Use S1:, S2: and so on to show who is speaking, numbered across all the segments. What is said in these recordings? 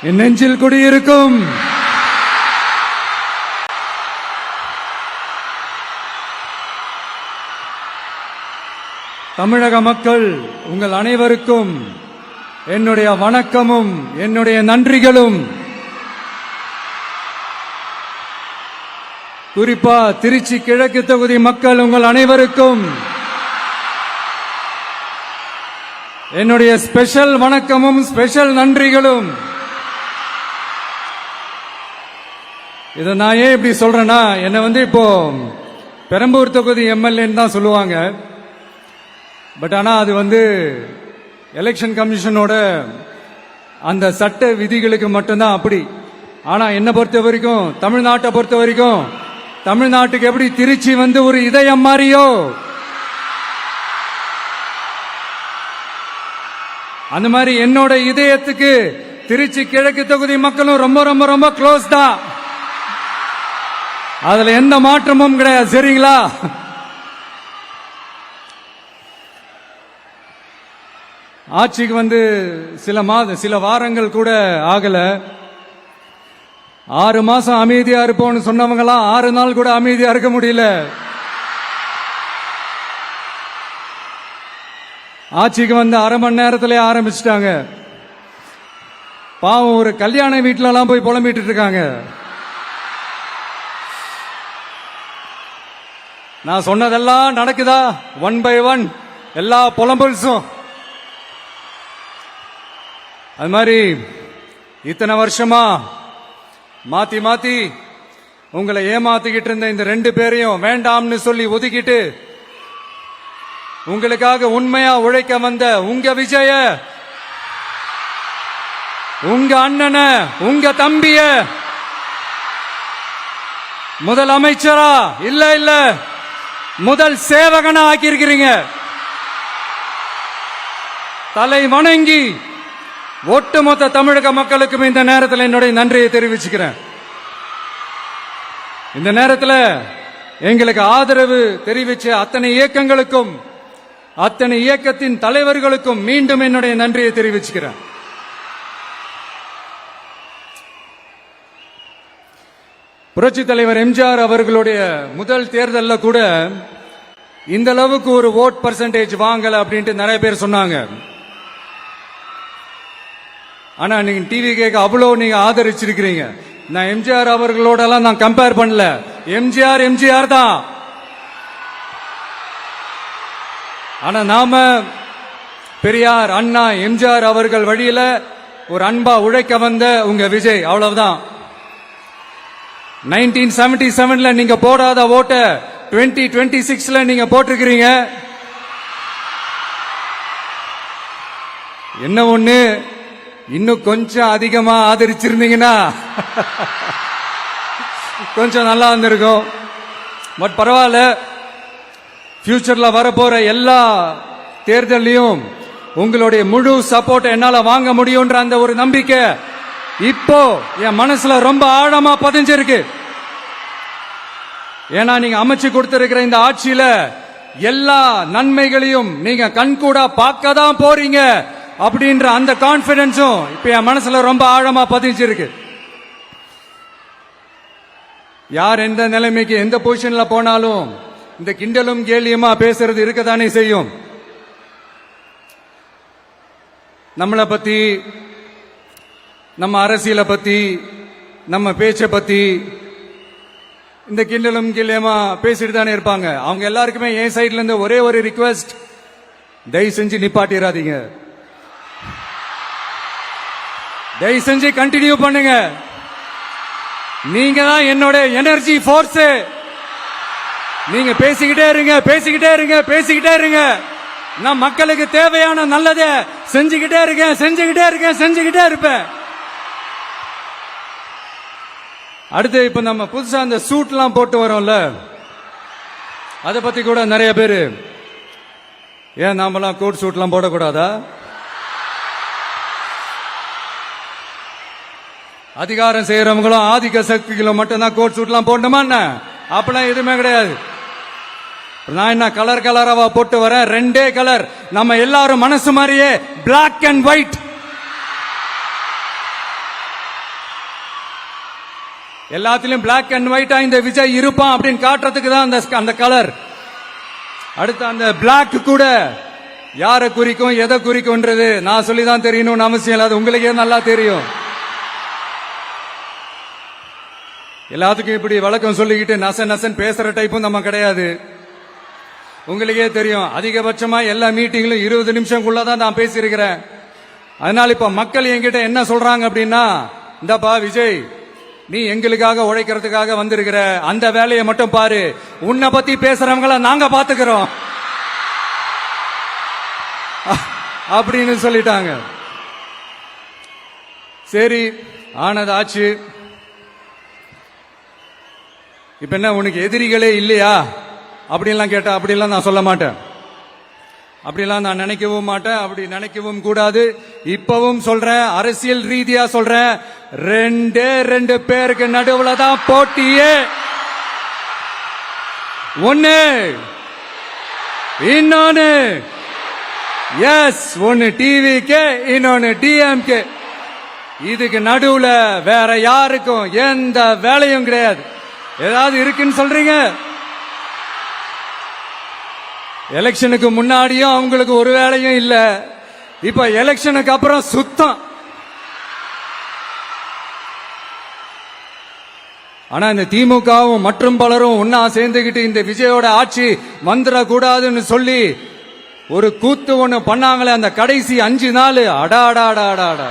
S1: என் நெஞ்சில் குடியிருக்கும் தமிழக மக்கள் உங்கள் அனைவருக்கும் என்னுடைய வணக்கமும் என்னுடைய நன்றிகளும். குறிப்பா திருச்சி கிழக்கு தொகுதி மக்கள் உங்கள் அனைவருக்கும் என்னுடைய ஸ்பெஷல் வணக்கமும் ஸ்பெஷல் நன்றிகளும். இதை நான் ஏன் இப்படி சொல்றேன்னா, என்னை இப்போ பெரம்பூர் தொகுதி எம்எல்ஏன்னு தான் சொல்லுவாங்க. பட் ஆனா அது எலெக்ஷன் கமிஷனோட அந்த சட்ட விதிகளுக்கு மட்டும்தான் அப்படி. ஆனா என்னை பொறுத்த வரைக்கும், தமிழ்நாட்டை பொறுத்த வரைக்கும், தமிழ்நாட்டுக்கு எப்படி திருச்சி ஒரு இதயம் மாறியோ, அந்த மாதிரி என்னோட இதயத்துக்கு திருச்சி கிழக்கு தொகுதி மக்களும் ரொம்ப ரொம்ப ரொம்ப க்ளோஸ் தான். அதுல எந்த மாற்றமும் கிடையாது. சரிங்களா? ஆட்சிக்கு சில வாரங்கள் கூட ஆகல. 6 மாசம் அமைதியா இருப்போம்னு சொன்னவங்களாம் 6 நாள் கூட அமைதியா இருக்க முடியல. ஆட்சிக்கு அரை மணி நேரத்திலே ஆரம்பிச்சிட்டாங்க. பாவம், ஒரு கல்யாண வீட்டுல எல்லாம் போய் புலம்பிட்டு இருக்காங்க. நான் சொன்னதெல்லாம் நடக்குதா? 1 by 1 எல்லா புலம்பல்ஸும். அது மாதிரி இத்தனை வருஷமா மாத்தி மாத்தி உங்களை ஏமாத்திக்கிட்டு இருந்த இந்த 2 பேரையும் வேண்டாம்னு சொல்லி ஒதுக்கிட்டு உங்களுக்காக உண்மையா உழைக்க வந்த உங்க விஜய, உங்க அண்ணன, உங்க தம்பிய முதல் அமைச்சரா இல்ல முதல் சேவகனா ஆக்கியிருக்கிறீங்க. தலை வணங்கி ஒட்டுமொத்த தமிழக மக்களுக்கும் இந்த நேரத்தில் என்னுடைய நன்றியை தெரிவிச்சுக்கிறேன். இந்த நேரத்தில் எங்களுக்கு ஆதரவு தெரிவிச்ச அத்தனை இயக்கங்களுக்கும், அத்தனை இயக்கத்தின் தலைவர்களுக்கும் மீண்டும் என்னுடைய நன்றியை தெரிவிச்சுக்கிறேன். புரட்சி தலைவர் எம்ஜிஆர் அவர்களுடைய முதல் தேர்தலில் கூட இந்த அளவுக்கு ஒரு ஓட் பர்சன்டேஜ் வாங்கல அப்படின்ட்டு நிறைய பேர் சொன்னாங்க. ஆனா நீங்க டிவி கேட்க அவ்வளோ நீங்க ஆதரிச்சிருக்கிறீங்க. நான் எம்ஜிஆர் அவர்களோட எல்லாம் நான் கம்பேர் பண்ணல. எம்ஜிஆர் தான். ஆனா நாம பெரியார், அண்ணா, எம்ஜிஆர் அவர்கள் வழியில ஒரு அன்பா உழைக்க வந்த உங்க விஜய், அவ்வளவுதான். 1977 நீங்க போடாத ஓட்ட 2026 நீங்க போட்டிருக்கிறீங்க. என்ன ஒண்ணு, இன்னும் கொஞ்சம் அதிகமா ஆதரிச்சிருந்தீங்கன்னா கொஞ்சம் நல்லா வந்திருக்கும். பட் பரவாயில்ல, ஃபியூச்சர்ல வரப்போற எல்லா தேர்தலையும் உங்களுடைய முழு சப்போர்ட் என்னால வாங்க முடியும்ன்ற அந்த ஒரு நம்பிக்கை இப்போ என் மனசுல ரொம்ப ஆழமா பதிஞ்சிருக்கு. ஏன்னா நீங்க அமைச்சு கொடுத்திருக்கிற இந்த ஆட்சியில எல்லா நன்மைகளையும் நீங்க கண்கூடா பார்க்க தான் போறீங்க அப்படின்ற அந்த கான்பிடன்ஸும் இப்ப என் மனசுல ரொம்ப ஆழமா பதிஞ்சிருக்கு. யார் எந்த நிலைமைக்கு எந்த பொசிஷன்ல போனாலும் இந்த கிண்டலும் கேலியுமா பேசுறது இருக்கத்தானே செய்யும். நம்மளை பத்தி, நம்ம அரசியலை பத்தி, நம்ம பேச்சை பத்தி இந்த கிண்டலும் கிளியமா பேசிட்டு தானே இருப்பாங்க. அவங்க எல்லாருக்குமே என் சைட்ல இருந்து ஒரே ஒரு ரிக்வெஸ்ட், தயவு செஞ்சு நிப்பாட்டிடாதீங்க. தயவு செஞ்சு கண்டினியூ பண்ணுங்க. நீங்க தான் என்னோட எனர்ஜி ஃபோர்ஸ். நீங்க பேசிக்கிட்டே இருங்க, பேசிக்கிட்டே இருங்க, பேசிக்கிட்டே இருங்க. நான் மக்களுக்கு தேவையான நல்லதை செஞ்சுக்கிட்டே இருக்கேன், செஞ்சுக்கிட்டே இருக்கேன், செஞ்சுக்கிட்டே இருப்பேன். அடுத்து இப்ப நம்ம புதுசா அந்த சூட் எல்லாம் போட்டு வரோம்ல, அதை பத்தி கூட நிறைய பேரு, ஏன் நாமெல்லாம் கோட் சூட் எல்லாம் போடக்கூடாதா? அதிகாரம் செய்யறவங்களும் ஆதிக்க சக்திகளும் மட்டும்தான் கோட் சூட் எல்லாம் போடணுமா? அப்பெல்லாம் எதுவுமே கிடையாது. நான் என்ன கலர் கலராவா போட்டு வரேன்? 2 கலர். நம்ம எல்லாரும் மனசு மாதிரியே பிளாக் அண்ட் ஒயிட். எல்லாத்திலும் பிளாக் அண்ட் ஒயிட்டா இந்த விஜய் இருப்பான் அப்படின்னு காட்டுறதுக்கு தான் அந்த கலர். அடுத்து அந்த பிளாக் கூட யாரை குறிக்கும் எதை குறிக்கும்ன்றது நான் சொல்லிதான் தெரியணும்னு அவசியம் இல்லை, அது உங்களுக்கே நல்லா தெரியும். எல்லாத்துக்கும் இப்படி வழக்கம் சொல்லிக்கிட்டு நசன் பேசுற டைப்பும் நம்ம கிடையாது. உங்களுக்கே தெரியும், அதிகபட்சமா எல்லா மீட்டிங்லும் 20 நிமிஷம்குள்ளதான் நான் பேசியிருக்கிறேன். அதனால இப்ப மக்கள் என்கிட்ட என்ன சொல்றாங்க அப்படின்னா, இந்தப்பா விஜய், நீ எங்களுக்காக உழைக்கிறதுக்காக வந்திருக்கிற, அந்த வேலையை மட்டும் பாரு, உன்னை பத்தி பேசுறவங்கள நாங்க பாத்துக்கிறோம் அப்படின்னு சொல்லிட்டாங்க. சரி, ஆனது ஆச்சு. இப்ப என்ன, உனக்கு எதிரிகளே இல்லையா அப்படின்லாம் கேட்டா, அப்படிலாம் நான் சொல்ல மாட்டேன், அப்படிலாம் நான் நினைக்கவும் மாட்டேன், அப்படி நினைக்கவும் கூடாது. இப்பவும் சொல்றேன், அரசியல் ரீதியா சொல்றேன், 2 பேருக்கு நடுவுல தான் போட்டியே. ஒன்னு இன்னொன்னு, எஸ், ஒன்னு டிவிக்கு, இன்னொன்னு டிஎம்கே. இதுக்கு நடுவுல வேற யாருக்கும் எந்த வேலையும் கிடையாது. ஏதாவது இருக்குன்னு சொல்றீங்க? எலெக்ஷனுக்கு முன்னாடியும் அவங்களுக்கு ஒரு வேலையும் இல்ல, இப்ப எலெக்ஷனுக்கு அப்புறம் சுத்தம். ஆனா இந்த திமுகவும் மற்றும் பலரும் ஒன்னா சேர்ந்துகிட்டு இந்த விஜயோட ஆட்சி வந்துடக்கூடாதுன்னு சொல்லி ஒரு கூத்து ஒண்ணு பண்ணாங்களே, அந்த கடைசி 5 நாள், அடாடாடாடாடா,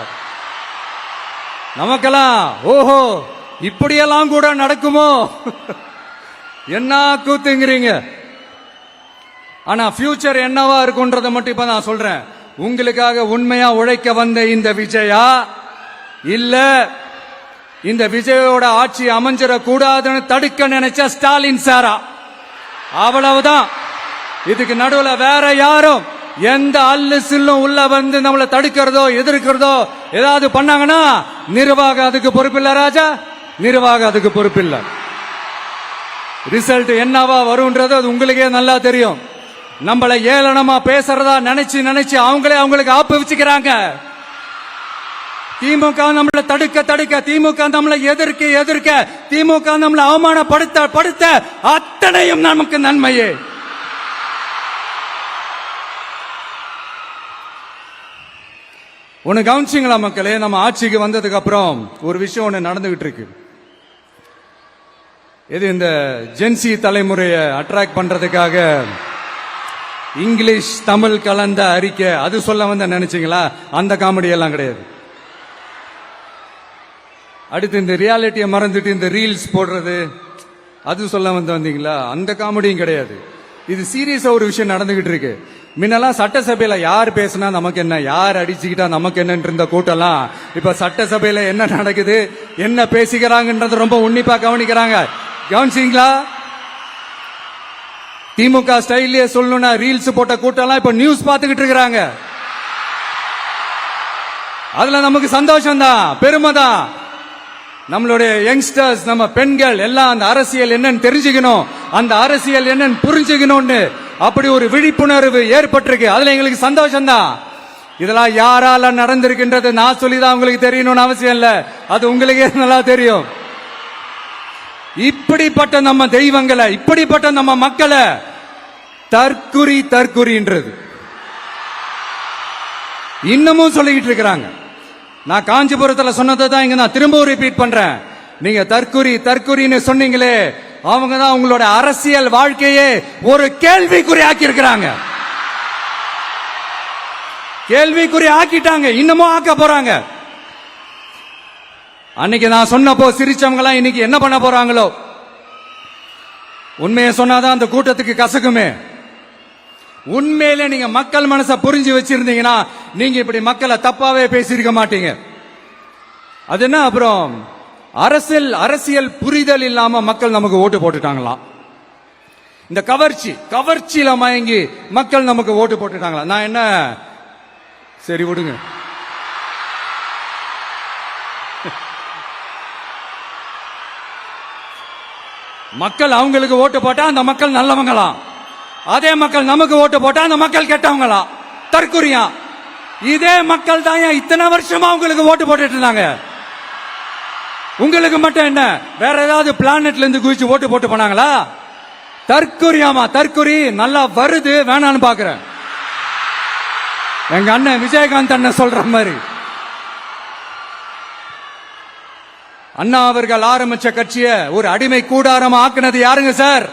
S1: நமக்கெல்லாம் ஓஹோ இப்படியெல்லாம் கூட நடக்குமோ என்ன கூத்துங்கிறீங்க. ஆனா ஃபியூச்சர் என்னவா இருக்கும்ன்றத மட்டும் இப்ப நான் சொல்றேன். உங்களுக்காக உண்மையா உழைக்க வந்த இந்த விஜயா, இல்ல இந்த விஜயோட ஆட்சி அமைஞ்சிட கூடாதுன்னு தடுக்க நினைச்ச ஸ்டாலின் சாரா, அவ்வளவுதான். இதுக்கு நடுவுல வேற யாரும் எந்த அல்லு சில்லும் உள்ள வந்து நம்மளை தடுக்கிறதோ எதிர்க்கிறதோ ஏதாவது பண்ணாங்கன்னா நிர்வாகம் அதுக்கு பொறுப்பில்லை ராஜா, நிர்வாகம் அதுக்கு பொறுப்பில்லை. ரிசல்ட் என்னவா வரும்ன்றது அது உங்களுக்கே நல்லா தெரியும். நம்மளை ஏளனமா பேசுறதா நினைச்சு அவங்களுக்கு ஆப்பு வச்சுக்கிறாங்க. திமுக நம்மளை தடுக்க, திமுக நம்மளை எதிர்க்க, திமுக நம்மளை அவமானப்படுத்த அத்தனையும் நமக்கு நன்மையே. ஒன்னு கவனிச்சிங்களா மக்களே, நம்ம ஆட்சிக்கு வந்ததுக்கு அப்புறம் ஒரு விஷயம் ஒண்ணு நடந்துகிட்டு இருக்கு. இது இந்த ஜென்சி தலைமுறையை அட்ராக்ட் பண்றதுக்காக இங்கிலீஷ் தமிழ் கலந்த அறிக்கை, அது சொல்ல வந்த நினைச்சீங்களா? அந்த காமெடி எல்லாம் கிடையாது. அடுத்து இந்த ரியாலிட்டியை மறந்துட்டு இந்த ரீல்ஸ் போடுறது, அது சொல்ல வந்தீங்களா? அந்த காமெடியும் கிடையாது. இது சீரியஸா ஒரு விஷயம் நடந்துகிட்டு இருக்கு. முன்னெல்லாம் சட்டசபையில யார் பேசினா நமக்கு என்ன, யார் அடிச்சுக்கிட்டா நமக்கு என்ன இருந்த கூட்டம்லாம் இப்ப சட்டசபையில என்ன நடக்குது, என்ன பேசிக்கிறாங்கன்றது ரொம்ப உன்னிப்பா கவனிக்கிறாங்க. கவனிச்சீங்களா? திமுக ஸ்டைலே சொல்லணும்னா ரீல்ஸ் போட்ட கூட்டம்லாம் இப்ப நியூஸ் பார்த்துக்கிட்டு இருக்கிறாங்க. அதுல நமக்கு சந்தோஷம் தான், பெருமை தான். நம்மளுடைய யங்ஸ்டர்ஸ், நம்ம பெண்கள் எல்லாம் அந்த அரசியல் என்னன்னு தெரிஞ்சுக்கணும், அந்த அரசியல் என்னன்னு புரிஞ்சுக்கணும்னு அப்படி ஒரு விழிப்புணர்வு ஏற்பட்டிருக்கு. அதுல எங்களுக்கு சந்தோஷம் தான். இதெல்லாம் யாரால நடந்திருக்கின்றது நான் சொல்லிதான் உங்களுக்கு தெரியணும்னு அவசியம் இல்ல, அது உங்களுக்கே நல்லா தெரியும். இப்படிப்பட்ட நம்ம தெய்வங்களை, இப்படிப்பட்ட நம்ம மக்களை தற்குறின்றது இன்னமும் சொல்லிக்கிட்டு இருக்கிறாங்க. நான் காஞ்சிபுரத்தில் சொன்னதை தான் இங்க நான் திரும்பவும் ரிப்பீட் பண்றேன். நீங்க தற்குறின்னு சொன்னீங்களே, அவங்க தான் உங்களோட அரசியல் வாழ்க்கையே ஒரு கேள்விக்குறி ஆக்கி இருக்கிறாங்க. கேள்விக்குறி ஆக்கிட்டாங்க, இன்னமும் ஆக்க போறாங்க. அன்னைக்கு நான் சொன்னப்போ சிரிச்சவங்க எல்லாம் இன்னைக்கு என்ன பண்ண போறாங்களோ. உண்மையை சொன்னாதான் அந்த கூட்டத்துக்கு கசக்குமே. உண்மையிலே நீங்க மக்கள் மனசை புரிஞ்சு வச்சிருந்தீங்கன்னா நீங்க இப்படி மக்களை தப்பாவே பேசியிருக்க மாட்டீங்க. அது என்ன, அப்புறம் அரசியல் புரிதல் இல்லாம மக்கள் நமக்கு ஓட்டு போட்டுட்டாங்களாம். இந்த கவர்ச்சியில மயங்கி மக்கள் நமக்கு ஓட்டு போட்டுட்டாங்களா? நான் என்ன, சரி விடுங்க. மக்கள் அவங்களுக்கு ஓட்டு போட்டா அந்த மக்கள் நல்லவங்களாம், அதே மக்கள் நமக்கு ஓட்டு போட்டா அந்த மக்கள் கெட்டவங்களா, தற்குறியா. இதே மக்கள் தான் இத்தனை வருஷமா அவங்களுக்கு ஓட்டு போட்டுட்டு இருந்தாங்க. உங்களுக்கு மட்டும் என்ன, வேற ஏதாவது பிளானட்ல இருந்து குதிச்சு ஓட்டு போட்டு போனாங்களா? தற்கொரியாமா, தற்கொரி நல்லா வருது, வேணான்னு பாக்குறேன். எங்க அண்ணன் விஜயகாந்த் அண்ணன் சொல்ற மாதிரி, அண்ணா அவர்கள் ஆரம்பிச்ச கட்சியை ஒரு அடிமை கூடாரமா ஆக்குனது யாருங்க சார்?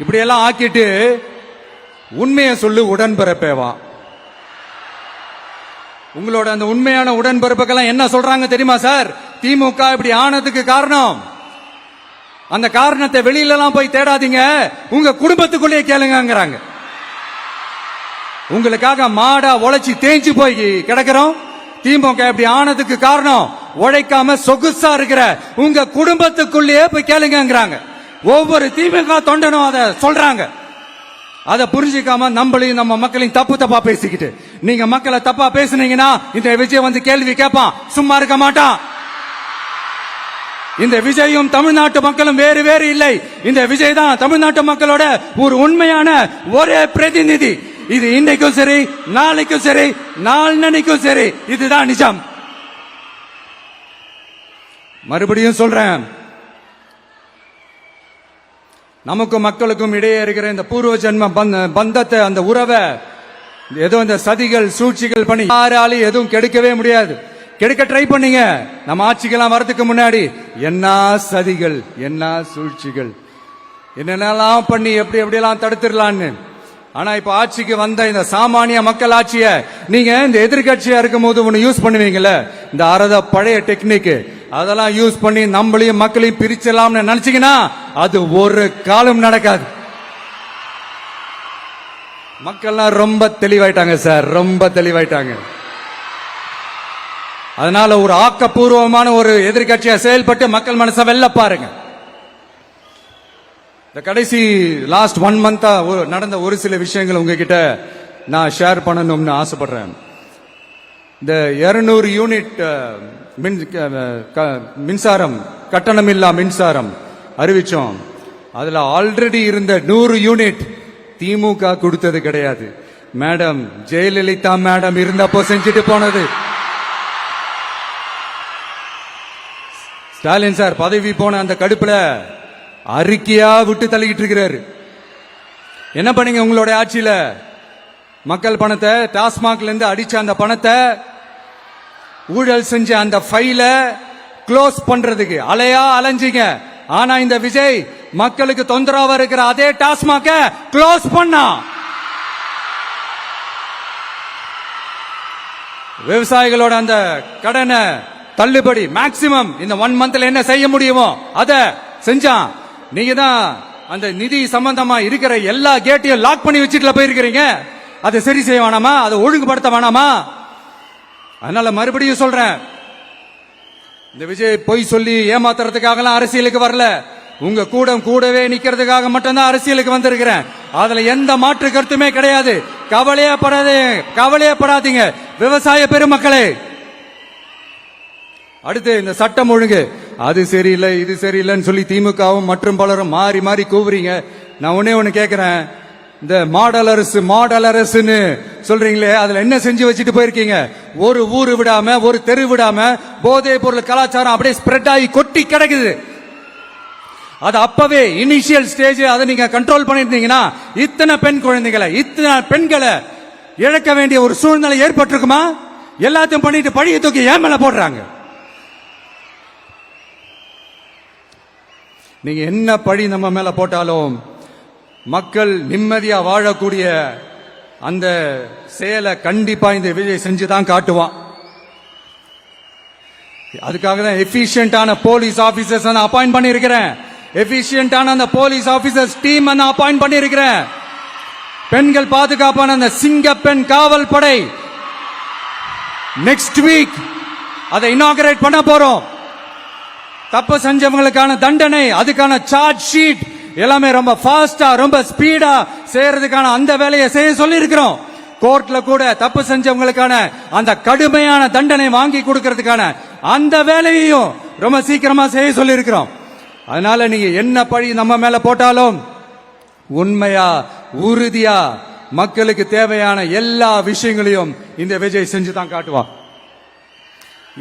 S1: இப்படி எல்லாம் ஆக்கிட்டு உண்மையை சொல்லு உடன்பிறப்பேவா. உங்களோட அந்த உண்மையான உடன்பிறப்புக்கெல்லாம் என்ன சொல்றாங்க தெரியுமா சார்? திமுக இப்படி ஆனதுக்கு காரணம், அந்த காரணத்தை வெளியில எல்லாம் போய் தேடாதீங்க, உங்க குடும்பத்துக்குள்ளேயே கேளுங்கிறாங்க. உங்களுக்காக மாடா உழைச்சி தேஞ்சு போய் கிடக்கிறோம். திமுக இப்படி ஆனதுக்கு காரணம் உழைக்காம சொகுசா இருக்கிற உங்க குடும்பத்துக்குள்ளேயே போய் கேளுங்கிறாங்க. ஒவ்வொரு திமுக தொண்டனும் அதை சொல்றாங்க. அதை புரிஞ்சுக்காம நம்மளையும் நம்ம மக்களையும் தப்பா பேசிக்கிட்டு, நீங்க மக்களை தப்பா பேசுனீங்கன்னா இந்த விஜய் வந்து கேள்வி கேட்பான், சும்மா இருக்க மாட்டான். இந்த விஜயும் தமிழ்நாட்டு மக்களும் வேறு வேறு இல்லை. இந்த விஜய் தான் தமிழ்நாட்டு மக்களோட ஒரு உண்மையான ஒரே பிரதிநிதி. இது இன்னைக்கும் சரி, நாளைக்கும் சரி, நாளன்னைக்கும் சரி, இதுதான் நிஜம். மறுபடியும் சொல்றேன், நமக்கும் மக்களுக்கும் இடையே இருக்கிற இந்த பூர்வ ஜென்ம பந்தத்தை, அந்த உறவை ஏதோ இந்த சதிகள் சூழ்ச்சிகள் பண்ணி யாராலையும் எதுவும் கெடுக்கவே முடியாது. கெடுக்க ட்ரை பண்ணீங்க, நம்ம ஆட்சிக்கெல்லாம் வரதுக்கு முன்னாடி என்ன சதிகள், என்ன சூழ்ச்சிகள், என்னென்னலாம் பண்ணி எப்படி எப்படியெல்லாம் தடுத்துடலான்னு. ஆனா இப்ப ஆட்சிக்கு வந்த இந்த சாமானிய மக்கள் ஆட்சிய நீங்க இந்த எதிர்கட்சியா இருக்கும் போது ஒண்ணு யூஸ் பண்ணுவீங்கல்ல, இந்த அறத பழைய டெக்னிக், அதெல்லாம் யூஸ் பண்ணி நம்மளையும் மக்களையும் பிரிச்சலாம்னு நினைச்சீங்கன்னா அது ஒரு காலம் நடக்காது. மக்கள்லாம் ரொம்ப தெளிவாயிட்டாங்க சார், ரொம்ப தெளிவாயிட்டாங்க. அதனால ஒரு ஆக்கப்பூர்வமான ஒரு எதிர்கட்சியா செயல்பட்டு மக்கள் மனசை வெல்ல பாருங்க. இந்த கடைசி லாஸ்ட் 1 மந்தா நடந்த ஒரு சில விஷயங்கள் உங்ககிட்ட நான் ஷேர் பண்ணணும்னு ஆசைப்படுறேன். இந்த 200 யூனிட் மின்சாரம், கட்டணமில்லா மின்சாரம் அறிவிச்சோம். அதுல ஆல்ரெடி இருந்த 100 யூனிட் திமுக கொடுத்தது கிடையாது. மேடம் ஜெயலலிதா மேடம் இருந்தப்போ செஞ்சுட்டு போனது. ஸ்டாலின் சார் பதவி போன அந்த கடுப்புல அறிக்கையா விட்டு தள்ளிக்கிட்டு இருக்கிறாரு. என்ன பண்ணீங்க உங்களுடைய ஆட்சியில? மக்கள் பணத்தை, டாஸ்மாக்ல இருந்து அடிச்ச அந்த பணத்தை, ஊழல் செஞ்ச அந்த ஃபைல க்ளோஸ் பண்றதுக்கு அலையா அலைஞ்சிங்க. ஆனா இந்த விஜய் மக்களுக்கு தொந்தரவா இருக்கிற அதே டாஸ்மாக க்ளோஸ் பண்ணா. விவசாயிகளோட அந்த கடனை தள்ளுபடி மேக்சிமம் இந்த 1 மந்த்ல என்ன செய்ய முடியுமோ அத செஞ்சான். நீங்க தான் அந்த நிதி சம்பந்தமா இருக்கிற எல்லா கேட்டையும் லாக் பண்ணி வச்சுட்டு போயிருக்கிறீங்க. அதை சரி செய்ய வேணாமா? அதை ஒழுங்குபடுத்த வேணாமா? அதனால மறுபடியும் சொல்றேன், இந்த விஜய் பொய் சொல்லி ஏமாத்துறதுக்காக அரசியலுக்கு வரல. உங்க கூடவே நிக்கிறதுக்காக மட்டும்தான் அரசியலுக்கு வந்திருக்கிறேன். அதுல எந்த மாற்று கருத்துமே கிடையாது. கவலையப்படாதீங்க விவசாய பெருமக்களே. அடுத்து இந்த சட்டம் ஒழுங்கு, அது சரியில்லை இது சரியில்லைன்னு சொல்லி திமுகவும் மற்றும் பலரும் மாறி மாறி கூவுறீங்க. நான் ஒண்ணு கேட்கிறேன், இந்த மாடல் அரசுன்னு சொல்றீங்களே, அதுல என்ன செஞ்சு வச்சுட்டு போயிருக்கீங்க? ஒரு ஊரு விடாம, ஒரு தெரு விடாம போதை பொருள் கலாச்சாரம் அப்படியே ஸ்ப்ரெட் ஆகி கொட்டி கிடக்குது. அது அப்பவே இனிஷியல் ஸ்டேஜ் அதை நீங்க கண்ட்ரோல் பண்ணிருந்தீங்கன்னா இத்தனை பெண் குழந்தைகளை, இத்தனை பெண்களை இழக்க வேண்டிய ஒரு சூழ்நிலை ஏற்பட்டிருக்குமா? எல்லாத்தையும் பண்ணிட்டு பழிய தூக்கி ஏன் மேல போடுறாங்க. நீங்க என்ன பழி நம்ம மேல போட்டாலும் மக்கள் நிம்மதியா வாழக்கூடிய அந்த செயலை கண்டிப்பா இந்த விஜய் செஞ்சுதான் காட்டுவான். அதுக்காக தான் எஃபிஷியன்டான போலீஸ் ஆபீசர்ஸ் நான் அப்பாயிண்ட் பண்ணி இருக்கிறேன். எஃபிஷியன்டான அந்த போலீஸ் ஆபீசர்ஸ் டீம் நான் அப்பாயிண்ட் பண்ணி இருக்கிறேன். பெண்கள் பாதுகாப்பான அந்த சிங்க பெண் காவல் படை நெக்ஸ்ட் வீக் அதை இனாகரேட் பண்ண போறோம். தப்பு செஞ்சவங்களுக்கான தண்டனை, அதுக்கான சார்ஜ் ஷீட் எல்லாமே ரொம்ப ஃபாஸ்டா, ரொம்ப ஸ்பீடா செய்யறதுக்கான அந்த வேலையை செய்ய சொல்லி இருக்கிறோம். கோர்ட்ல கூட தப்பு செஞ்சவங்களுக்கான அந்த கடுமையான தண்டனை வாங்கி கொடுக்கிறதுக்கான அந்த வேலையையும் ரொம்ப சீக்கிரமா செய்ய சொல்லி இருக்கிறோம். அதனால நீங்க என்ன பழி நம்ம மேல போட்டாலும் உண்மையா உறுதியா மக்களுக்கு தேவையான எல்லா விஷயங்களையும் இந்த விஜய் செஞ்சு தான் காட்டுவான்.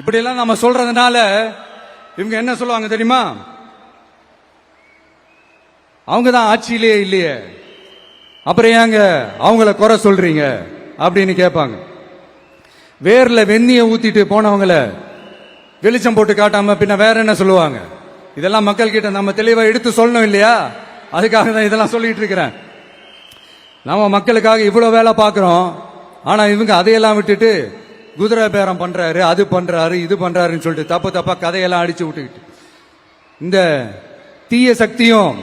S1: இப்படி எல்லாம் நம்ம சொல்றதுனால இவங்க என்ன சொல்லுவாங்க தெரியுமா? அவங்க தான் ஆட்சியிலே இல்லையே, அப்புறம் ஏங்க அவங்கள குறை சொல்றீங்க அப்படின்னு கேட்பாங்க. வேர்ல வெந்நிய ஊத்திட்டு போனவங்கள வெளிச்சம் போட்டு காட்டாம பின்ன வேற என்ன சொல்லுவாங்க? இதெல்லாம் மக்கள் கிட்ட நம்ம தெளிவா எடுத்து சொல்லணும் இல்லையா? அதுக்காக தான் இதெல்லாம் சொல்லிட்டு இருக்கிறேன். நம்ம மக்களுக்காக இவ்வளவு வேலை பார்க்கிறோம், ஆனா இவங்க அதையெல்லாம் விட்டுட்டு குதிரை பேரம் பண்றாரு, அது பண்றாரு, இது பண்றாருன்னு சொல்லிட்டு தப்பு தப்பா கதையெல்லாம் அடிச்சு விட்டுக்கிட்டு இந்த தீய சக்தியும்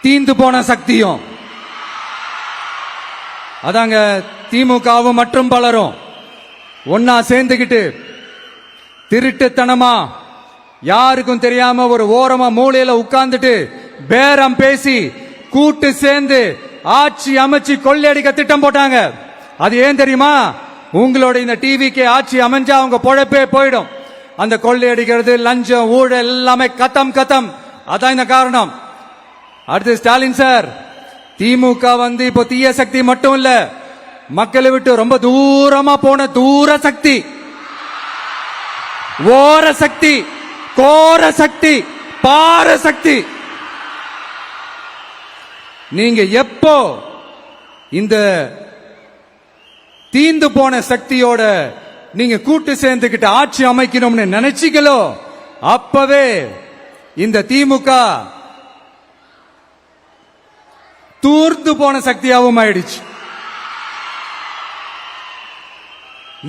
S1: தீந்து போன சக்தியும் அதாங்க திமுகவும் மற்றும் பலரும் ஒன்னா சேர்ந்துகிட்டு திருட்டுத்தனமா யாருக்கும் தெரியாம ஒரு ஓரமா மூலையில உட்கார்ந்துட்டு பேரம் பேசி கூட்டு சேர்ந்து ஆட்சி அமைச்சு கொள்ளையடிக்க திட்டம் போட்டாங்க. அது ஏன் தெரியுமா? உங்களோட இந்த டிவிக்கு ஆட்சி அமைஞ்சா அவங்க பொழப்பே போயிடும். அந்த கொள்ளையடிக்கிறது, லஞ்சம், ஊழல் எல்லாமே கத்தம் கத்தம். அதான் இந்த காரணம். அடுத்து ஸ்டாலின் சார், திமுக இப்போ தீய சக்தி மட்டும் இல்ல, மக்களை விட்டு ரொம்ப தூரமா போன தூர சக்தி, ஓர சக்தி, கோர சக்தி, பார சக்தி. நீங்க எப்போ இந்த தீந்து போன சக்தியோட நீங்க கூட்டு சேர்ந்துகிட்டு ஆட்சி அமைக்கணும்னு நினைச்சீங்களோ, அப்பவே இந்த திமுக தூர்ந்து போன சக்தியாகவும் ஆயிடுச்சு.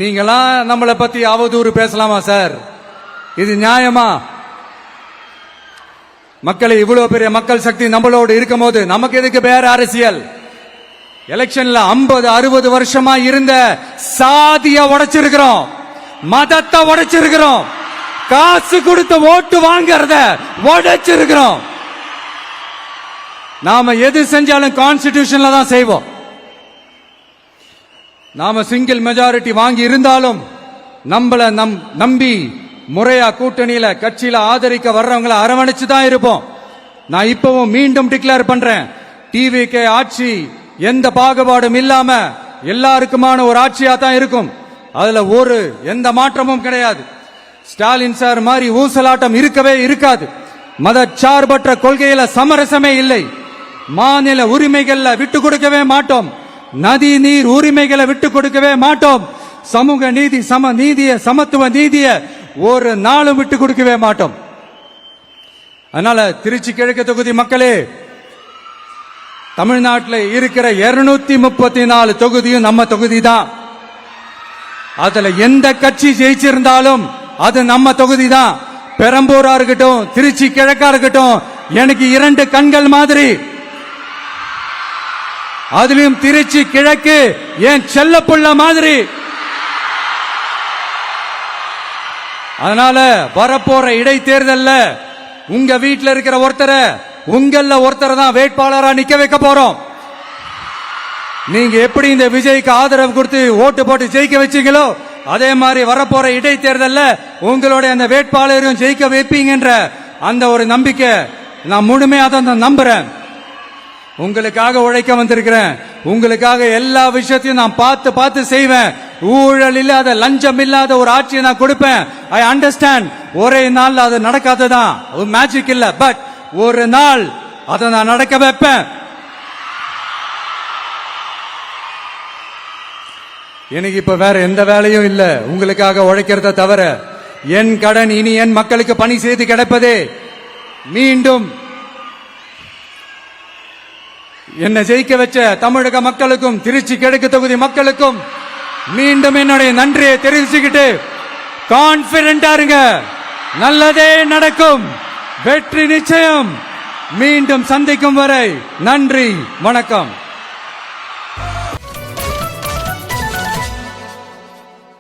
S1: நீங்களா நம்மளை பத்தி அவதூறு பேசலாமா சார்? இது நியாயமா? மக்களை இவ்வளவு பெரிய மக்கள் சக்தி நம்மளோடு இருக்கும் போது நமக்கு எதுக்கு வேற அரசியல்? எலெக்ஷன்ல 50-60 வருஷமா இருந்த சாதிய உடைச்சிருக்கிறோம், மதத்தை உடைச்சிருக்கிறோம், காசு கொடுத்து ஓட்டு வாங்கறத உடைச்சிருக்கிறோம். நாம எது செஞ்சாலும் கான்ஸ்டிடியூஷன்ல தான் செய்வோம். நாம சிங்கிள் மெஜாரிட்டி வாங்கி இருந்தாலும் நம்மள நம்பி முறையா கூட்டணியில கட்சியில ஆதரிக்க வர்றவங்களை அரவணைச்சு தான் இருப்போம். நான் இப்பவும் மீண்டும் டிக்ளேர் பண்றேன், டிவிகே ஆட்சி எந்த பாகுபாடும் இல்லாம எல்லாருக்குமான ஒரு ஆட்சியா தான் இருக்கும். அதுல எந்த மாற்றமும் கிடையாது. ஸ்டாலின் சார் மாதிரி ஊசலாட்டம் இருக்கவே இருக்காது. மதச்சார்பற்ற கொள்கையில சமரசமே இல்லை. மாநில உரிமைகள்ல விட்டு கொடுக்கவே மாட்டோம். நதி நீர் உரிமைகளை விட்டு கொடுக்கவே மாட்டோம். சமூக நீதி, சம நீதிய, சமத்துவ நீதிய ஒரு நாளும் விட்டு கொடுக்கவே மாட்டோம். அதனால திருச்சி கிழக்கு தொகுதி மக்களே, தமிழ்நாட்டில் இருக்கிற 234 தொகுதியும் நம்ம தொகுதி தான். அதுல எந்த கட்சி ஜெயிச்சிருந்தாலும் அது நம்ம தொகுதி தான். பெரம்பூரா இருக்கட்டும், திருச்சி கிழக்கா இருக்கட்டும், எனக்கு 2 கண்கள் மாதிரி. அதுலயும் திருச்சி கிழக்கு என் செல்ல புள்ள மாதிரி. அதனால வரப்போற இடைத்தேர்தல்ல உங்க வீட்டில் இருக்கிற ஒருத்தரை, உங்கள ஒருத்தரை தான் வேட்பாளரா நிக்க வைக்க போறோம். நீங்க எப்படி இந்த விஜய்க்கு ஆதரவு கொடுத்து ஓட்டு போட்டு ஜெயிக்க வச்சீங்களோ, அதே மாதிரி வரப்போற இடைத்தேர்தல்ல உங்களுடைய அந்த வேட்பாளரையும் ஜெயிக்க வைப்பீங்கன்ற அந்த ஒரு நம்பிக்கை நான் முழுமையாக தான் நம்புறேன். உங்களுக்காக உழைக்க வந்திருக்கிறேன். உங்களுக்காக எல்லா விஷயத்தையும் நான் பார்த்து பார்த்து செய்வேன். ஊழல் இல்லாத, லஞ்சம் இல்லாத ஒரு ஆட்சியை நான் கொடுப்பேன். I understand. ஒரே நாள் அது நடக்காததான், ஒரு மேஜிக் இல்ல, பட் ஒரு நாள் அதை நான் நடக்க வைப்பேன். எனக்கு இப்ப வேற எந்த வேலையும் இல்ல உங்களுக்காக உழைக்கிறத தவிர. என் கடன் இனி என் மக்களுக்கு பணி செய்து கிடைப்பதே. மீண்டும் என்னை ஜெயிக்க வச்ச தமிழக மக்களுக்கும் திருச்சி கிழக்கு தொகுதி மக்களுக்கும் மீண்டும் என்னுடைய நன்றியை தெரிவிச்சுக்கிட்டு கான்பிடென்டா இருங்க, நல்லதே நடக்கும், வெற்றி நிச்சயம். மீண்டும் சந்திக்கும் வரை நன்றி, வணக்கம்.